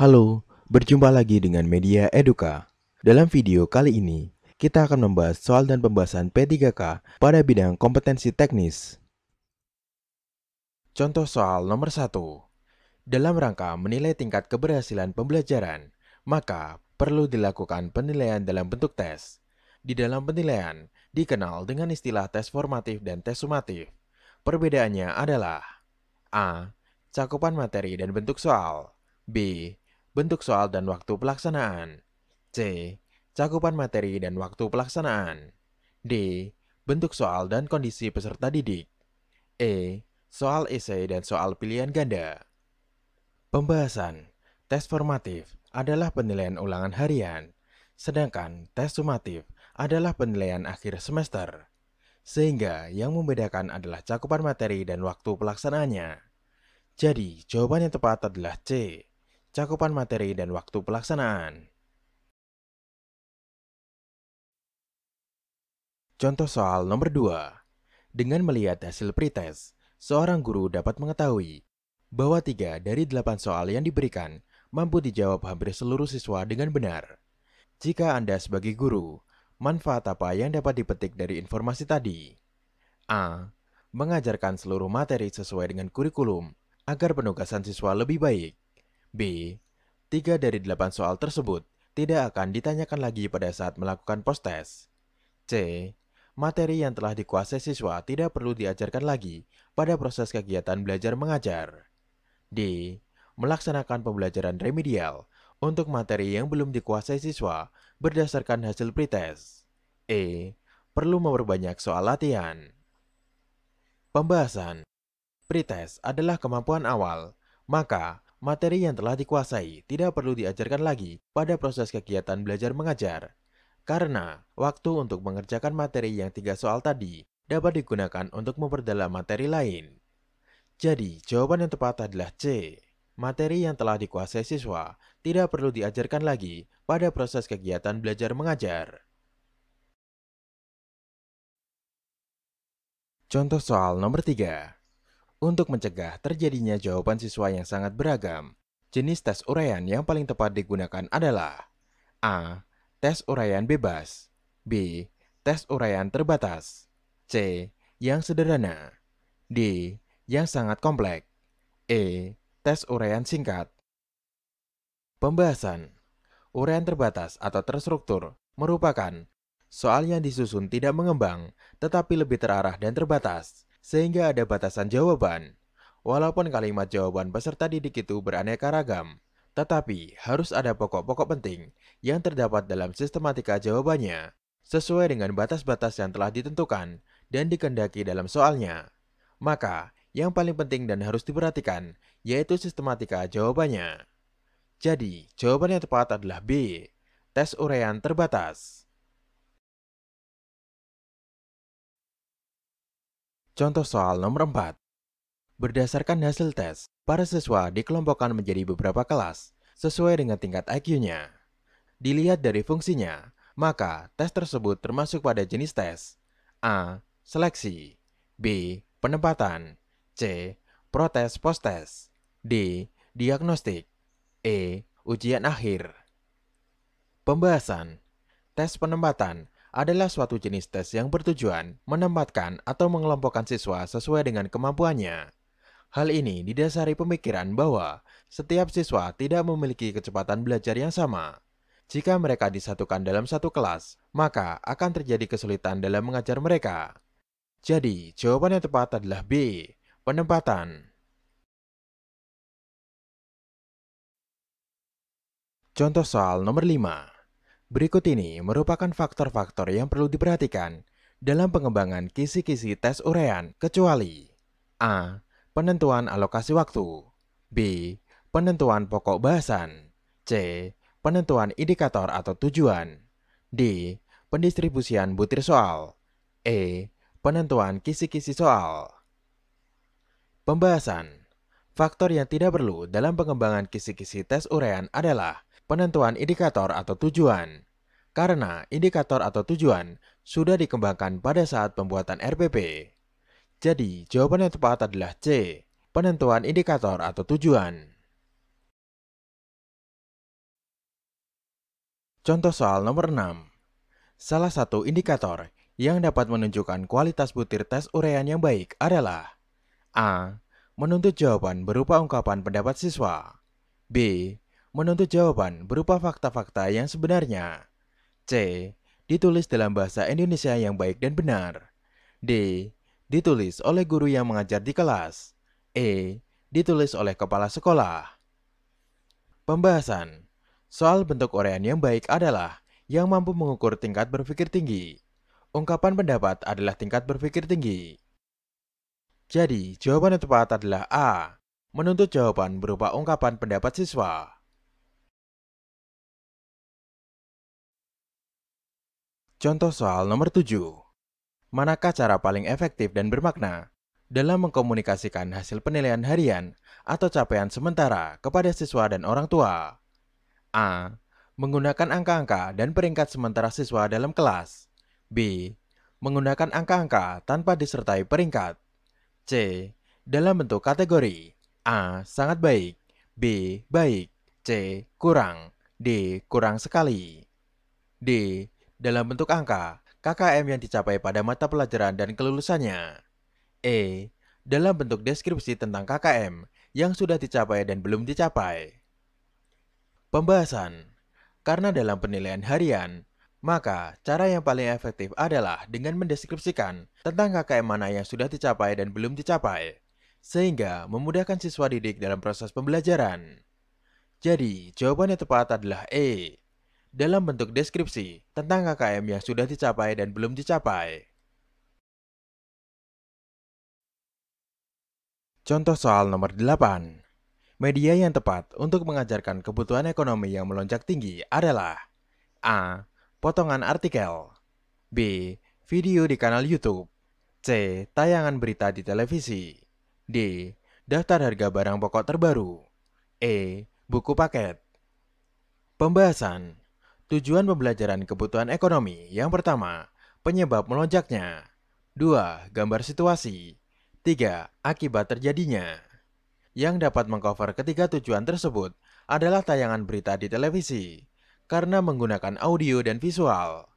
Halo, berjumpa lagi dengan Media Eduka. Dalam video kali ini, kita akan membahas soal dan pembahasan P3K pada bidang kompetensi teknis. Contoh soal nomor 1. Dalam rangka menilai tingkat keberhasilan pembelajaran, maka perlu dilakukan penilaian dalam bentuk tes. Di dalam penilaian, dikenal dengan istilah tes formatif dan tes sumatif. Perbedaannya adalah A. Cakupan materi dan bentuk soal. B. Bentuk soal dan waktu pelaksanaan. C. Cakupan materi dan waktu pelaksanaan. D. Bentuk soal dan kondisi peserta didik. E. Soal esai dan soal pilihan ganda. Pembahasan. Tes formatif adalah penilaian ulangan harian, sedangkan tes sumatif adalah penilaian akhir semester. Sehingga yang membedakan adalah cakupan materi dan waktu pelaksanaannya. Jadi, jawaban yang tepat adalah C. Cakupan materi dan waktu pelaksanaan. Contoh soal nomor 2. Dengan melihat hasil pretest, seorang guru dapat mengetahui bahwa 3 dari 8 soal yang diberikan mampu dijawab hampir seluruh siswa dengan benar. Jika Anda sebagai guru, manfaat apa yang dapat dipetik dari informasi tadi? A. Mengajarkan seluruh materi sesuai dengan kurikulum agar penugasan siswa lebih baik. B. 3 dari 8 soal tersebut tidak akan ditanyakan lagi pada saat melakukan post-test. C. Materi yang telah dikuasai siswa tidak perlu diajarkan lagi pada proses kegiatan belajar mengajar. D. Melaksanakan pembelajaran remedial untuk materi yang belum dikuasai siswa berdasarkan hasil pretest. E. Perlu memperbanyak soal latihan. Pembahasan. Pretest adalah kemampuan awal, maka materi yang telah dikuasai tidak perlu diajarkan lagi pada proses kegiatan belajar mengajar. Karena waktu untuk mengerjakan materi yang 3 soal tadi dapat digunakan untuk memperdalam materi lain. Jadi, jawaban yang tepat adalah C. Materi yang telah dikuasai siswa tidak perlu diajarkan lagi pada proses kegiatan belajar mengajar. Contoh soal nomor 3. Untuk mencegah terjadinya jawaban siswa yang sangat beragam, jenis tes uraian yang paling tepat digunakan adalah A. Tes uraian bebas. B. Tes uraian terbatas. C. Yang sederhana. D. Yang sangat kompleks. E. Tes uraian singkat. Pembahasan. Uraian terbatas atau terstruktur merupakan soal yang disusun tidak mengembang, tetapi lebih terarah dan terbatas, sehingga ada batasan jawaban. Walaupun kalimat jawaban peserta didik itu beraneka ragam, tetapi harus ada pokok-pokok penting yang terdapat dalam sistematika jawabannya, sesuai dengan batas-batas yang telah ditentukan dan dikehendaki dalam soalnya. Maka, yang paling penting dan harus diperhatikan, yaitu sistematika jawabannya. Jadi, jawaban yang tepat adalah B. Tes uraian terbatas. Contoh soal nomor 4. Berdasarkan hasil tes, para siswa dikelompokkan menjadi beberapa kelas sesuai dengan tingkat IQ-nya. Dilihat dari fungsinya, maka tes tersebut termasuk pada jenis tes. A. Seleksi. B. Penempatan. C. Protes post-tes. D. Diagnostik. E. Ujian akhir. Pembahasan. Tes penempatan adalah suatu jenis tes yang bertujuan menempatkan atau mengelompokkan siswa sesuai dengan kemampuannya. Hal ini didasari pemikiran bahwa setiap siswa tidak memiliki kecepatan belajar yang sama. Jika mereka disatukan dalam satu kelas, maka akan terjadi kesulitan dalam mengajar mereka. Jadi, jawaban yang tepat adalah B. Penempatan. Contoh soal nomor 5. Berikut ini merupakan faktor-faktor yang perlu diperhatikan dalam pengembangan kisi-kisi tes uraian kecuali A. Penentuan alokasi waktu. B. Penentuan pokok bahasan. C. Penentuan indikator atau tujuan. D. Pendistribusian butir soal. E. Penentuan kisi-kisi soal. Pembahasan. Faktor yang tidak perlu dalam pengembangan kisi-kisi tes uraian adalah penentuan indikator atau tujuan. Karena indikator atau tujuan sudah dikembangkan pada saat pembuatan RPP. Jadi, jawaban yang tepat adalah C. Penentuan indikator atau tujuan. Contoh soal nomor 6. Salah satu indikator yang dapat menunjukkan kualitas butir tes uraian yang baik adalah A. Menuntut jawaban berupa ungkapan pendapat siswa. B. Menuntut jawaban berupa fakta-fakta yang sebenarnya. C. Ditulis dalam bahasa Indonesia yang baik dan benar. D. Ditulis oleh guru yang mengajar di kelas. E. Ditulis oleh kepala sekolah. Pembahasan. Soal bentuk uraian yang baik adalah yang mampu mengukur tingkat berpikir tinggi. Ungkapan pendapat adalah tingkat berpikir tinggi. Jadi, jawaban yang tepat adalah A. Menuntut jawaban berupa ungkapan pendapat siswa. Contoh soal nomor 7. Manakah cara paling efektif dan bermakna dalam mengkomunikasikan hasil penilaian harian atau capaian sementara kepada siswa dan orang tua? A. Menggunakan angka-angka dan peringkat sementara siswa dalam kelas. B. Menggunakan angka-angka tanpa disertai peringkat. C. Dalam bentuk kategori. A. Sangat baik. B. Baik. C. Kurang. D. Kurang sekali. D. Dalam bentuk angka, KKM yang dicapai pada mata pelajaran dan kelulusannya. E. Dalam bentuk deskripsi tentang KKM yang sudah dicapai dan belum dicapai. Pembahasan. Karena dalam penilaian harian, maka cara yang paling efektif adalah dengan mendeskripsikan tentang KKM mana yang sudah dicapai dan belum dicapai, sehingga memudahkan siswa didik dalam proses pembelajaran. Jadi, jawaban yang tepat adalah E. Dalam bentuk deskripsi tentang KKM yang sudah dicapai dan belum dicapai. Contoh soal nomor 8. Media yang tepat untuk mengajarkan kebutuhan ekonomi yang melonjak tinggi adalah A. Potongan artikel. B. Video di kanal YouTube. C. Tayangan berita di televisi. D. Daftar harga barang pokok terbaru. E. Buku paket. Pembahasan. Tujuan pembelajaran kebutuhan ekonomi. Yang pertama, penyebab melonjaknya. 2. Gambar situasi. 3. Akibat terjadinya. Yang dapat mengcover ketiga tujuan tersebut adalah tayangan berita di televisi, karena menggunakan audio dan visual.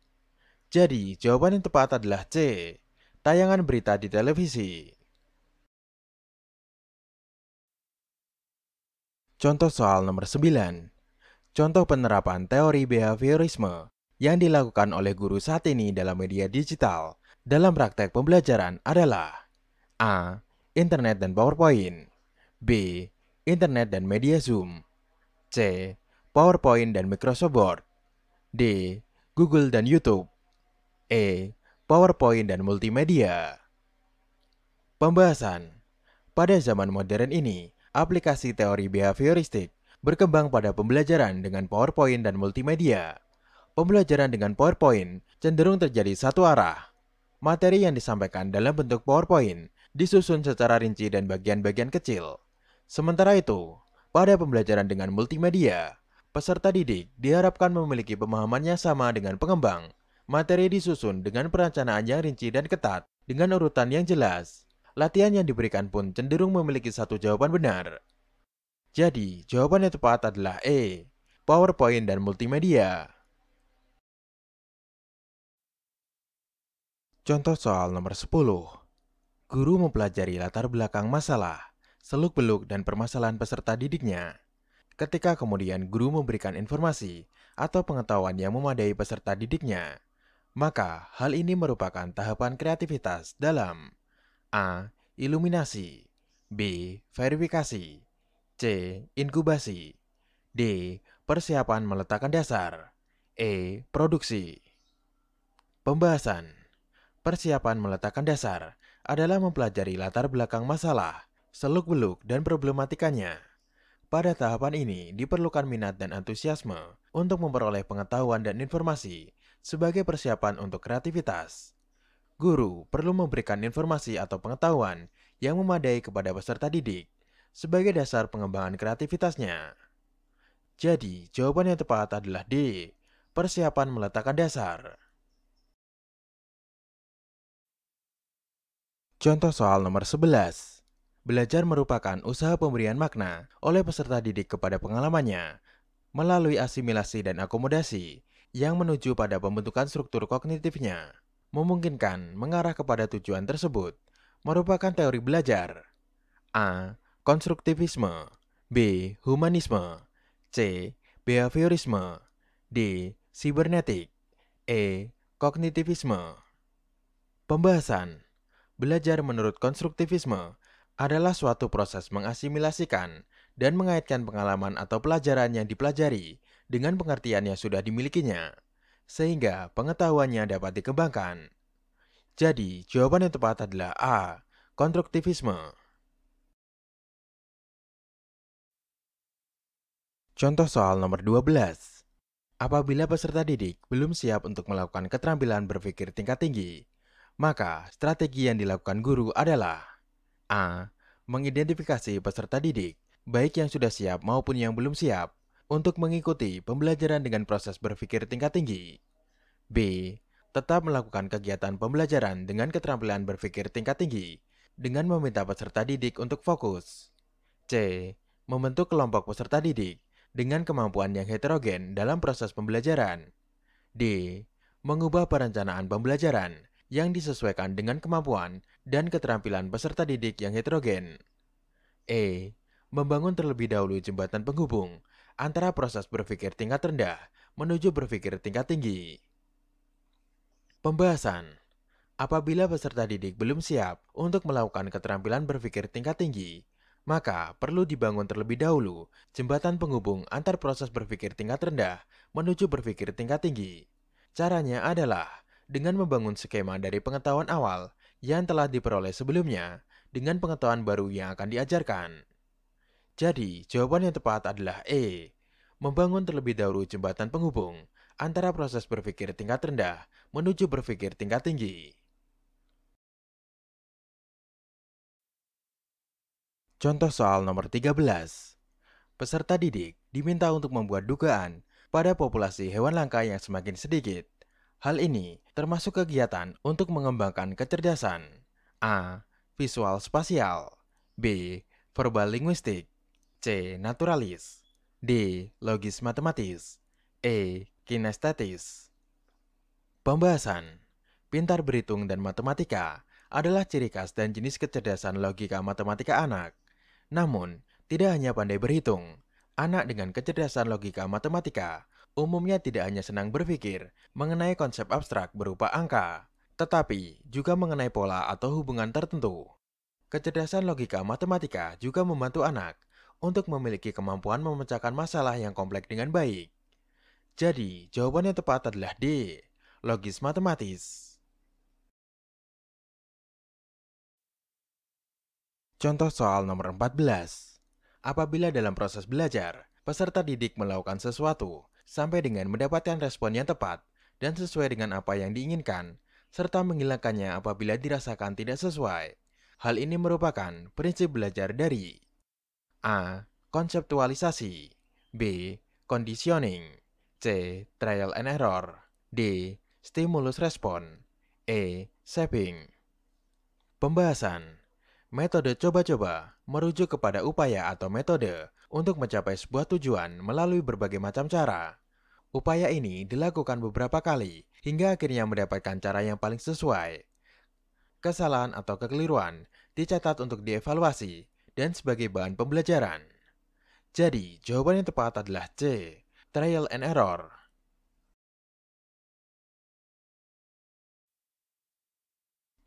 Jadi, jawaban yang tepat adalah C. Tayangan berita di televisi. Contoh soal nomor 9. Contoh penerapan teori behaviorisme yang dilakukan oleh guru saat ini dalam media digital dalam praktek pembelajaran adalah A. Internet dan PowerPoint. B. Internet dan media Zoom. C. PowerPoint dan Microsoft Word. D. Google dan YouTube. E. PowerPoint dan multimedia. Pembahasan. Pada zaman modern ini, aplikasi teori behavioristik berkembang pada pembelajaran dengan PowerPoint dan multimedia. Pembelajaran dengan PowerPoint cenderung terjadi satu arah. Materi yang disampaikan dalam bentuk PowerPoint disusun secara rinci dan bagian-bagian kecil. Sementara itu, pada pembelajaran dengan multimedia, peserta didik diharapkan memiliki pemahaman yang sama dengan pengembang. Materi disusun dengan perencanaan yang rinci dan ketat, dengan urutan yang jelas. Latihan yang diberikan pun cenderung memiliki satu jawaban benar. Jadi, jawaban yang tepat adalah E. PowerPoint dan multimedia. Contoh soal nomor 10. Guru mempelajari latar belakang masalah, seluk-beluk dan permasalahan peserta didiknya. Ketika kemudian guru memberikan informasi atau pengetahuan yang memadai peserta didiknya, maka hal ini merupakan tahapan kreativitas dalam A. Iluminasi. B. Verifikasi. C. Inkubasi. D. Persiapan meletakkan dasar. E. Produksi. Pembahasan. Persiapan meletakkan dasar adalah mempelajari latar belakang masalah, seluk-beluk dan problematikanya. Pada tahapan ini diperlukan minat dan antusiasme untuk memperoleh pengetahuan dan informasi sebagai persiapan untuk kreativitas. Guru perlu memberikan informasi atau pengetahuan yang memadai kepada peserta didik sebagai dasar pengembangan kreativitasnya. Jadi, jawaban yang tepat adalah D. Persiapan meletakkan dasar. Contoh soal nomor 11. Belajar merupakan usaha pemberian makna oleh peserta didik kepada pengalamannya melalui asimilasi dan akomodasi yang menuju pada pembentukan struktur kognitifnya, memungkinkan mengarah kepada tujuan tersebut, merupakan teori belajar. A. Konstruktivisme. B. Humanisme. C. Behaviorisme. D. Sibernetik. E. Kognitivisme. Pembahasan. Belajar menurut konstruktivisme adalah suatu proses mengasimilasikan dan mengaitkan pengalaman atau pelajaran yang dipelajari dengan pengertian yang sudah dimilikinya, sehingga pengetahuannya dapat dikembangkan. Jadi, jawaban yang tepat adalah A. Konstruktivisme. Contoh soal nomor 12. Apabila peserta didik belum siap untuk melakukan keterampilan berpikir tingkat tinggi, maka strategi yang dilakukan guru adalah A. Mengidentifikasi peserta didik, baik yang sudah siap maupun yang belum siap, untuk mengikuti pembelajaran dengan proses berpikir tingkat tinggi. B. Tetap melakukan kegiatan pembelajaran dengan keterampilan berpikir tingkat tinggi, dengan meminta peserta didik untuk fokus. C. Membentuk kelompok peserta didik dengan kemampuan yang heterogen dalam proses pembelajaran. D. Mengubah perencanaan pembelajaran yang disesuaikan dengan kemampuan dan keterampilan peserta didik yang heterogen. E. Membangun terlebih dahulu jembatan penghubung antara proses berpikir tingkat rendah menuju berpikir tingkat tinggi. Pembahasan. Apabila peserta didik belum siap untuk melakukan keterampilan berpikir tingkat tinggi, maka perlu dibangun terlebih dahulu jembatan penghubung antar proses berpikir tingkat rendah menuju berpikir tingkat tinggi. Caranya adalah dengan membangun skema dari pengetahuan awal yang telah diperoleh sebelumnya dengan pengetahuan baru yang akan diajarkan. Jadi, jawaban yang tepat adalah E. Membangun terlebih dahulu jembatan penghubung antara proses berpikir tingkat rendah menuju berpikir tingkat tinggi. Contoh soal nomor 13. Peserta didik diminta untuk membuat dugaan pada populasi hewan langka yang semakin sedikit. Hal ini termasuk kegiatan untuk mengembangkan kecerdasan. A. Visual spasial. B. Verbal linguistik. C. Naturalis. D. Logis matematis. E. Kinestetis. Pembahasan. Pintar berhitung dan matematika adalah ciri khas dan jenis kecerdasan logika matematika anak. Namun, tidak hanya pandai berhitung, anak dengan kecerdasan logika matematika umumnya tidak hanya senang berpikir mengenai konsep abstrak berupa angka, tetapi juga mengenai pola atau hubungan tertentu. Kecerdasan logika matematika juga membantu anak untuk memiliki kemampuan memecahkan masalah yang kompleks dengan baik. Jadi, jawaban yang tepat adalah D. Logis matematis. Contoh soal nomor 14. Apabila dalam proses belajar, peserta didik melakukan sesuatu sampai dengan mendapatkan respon yang tepat dan sesuai dengan apa yang diinginkan, serta menghilangkannya apabila dirasakan tidak sesuai. Hal ini merupakan prinsip belajar dari A. Konseptualisasi. B. Conditioning. C. Trial and error. D. Stimulus respon. E. Shaping. Pembahasan. Metode coba-coba merujuk kepada upaya atau metode untuk mencapai sebuah tujuan melalui berbagai macam cara. Upaya ini dilakukan beberapa kali hingga akhirnya mendapatkan cara yang paling sesuai. Kesalahan atau kekeliruan dicatat untuk dievaluasi dan sebagai bahan pembelajaran. Jadi, jawaban yang tepat adalah C. Trial and error.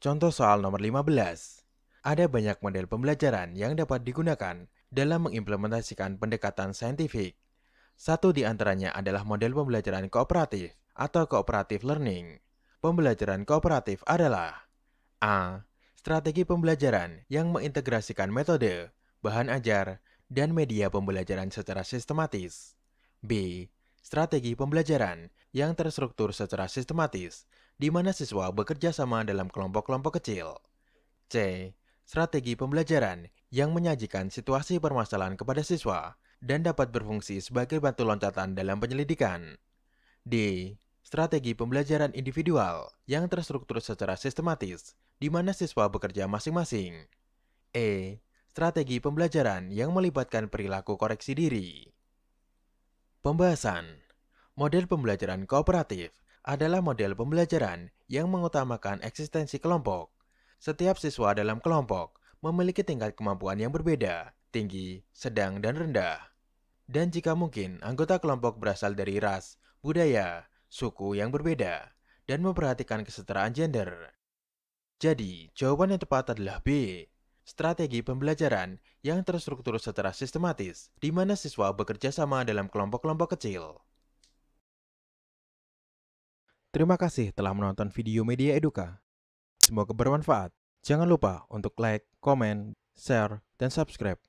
Contoh soal nomor 15. Ada banyak model pembelajaran yang dapat digunakan dalam mengimplementasikan pendekatan saintifik. Satu di antaranya adalah model pembelajaran kooperatif atau cooperative learning. Pembelajaran kooperatif adalah A. Strategi pembelajaran yang mengintegrasikan metode, bahan ajar, dan media pembelajaran secara sistematis. B. Strategi pembelajaran yang terstruktur secara sistematis, di mana siswa bekerja sama dalam kelompok-kelompok kecil. C. Strategi pembelajaran yang menyajikan situasi permasalahan kepada siswa dan dapat berfungsi sebagai batu loncatan dalam penyelidikan. D. Strategi pembelajaran individual yang terstruktur secara sistematis, di mana siswa bekerja masing-masing. E. Strategi pembelajaran yang melibatkan perilaku koreksi diri. Pembahasan. Model pembelajaran kooperatif adalah model pembelajaran yang mengutamakan eksistensi kelompok. Setiap siswa dalam kelompok memiliki tingkat kemampuan yang berbeda, tinggi, sedang, dan rendah. Dan jika mungkin, anggota kelompok berasal dari ras, budaya, suku yang berbeda, dan memperhatikan kesetaraan gender. Jadi, jawaban yang tepat adalah B. Strategi pembelajaran yang terstruktur secara sistematis, di mana siswa bekerja sama dalam kelompok-kelompok kecil. Terima kasih telah menonton video Media Eduka. Semoga bermanfaat. Jangan lupa untuk like, komen, share, dan subscribe.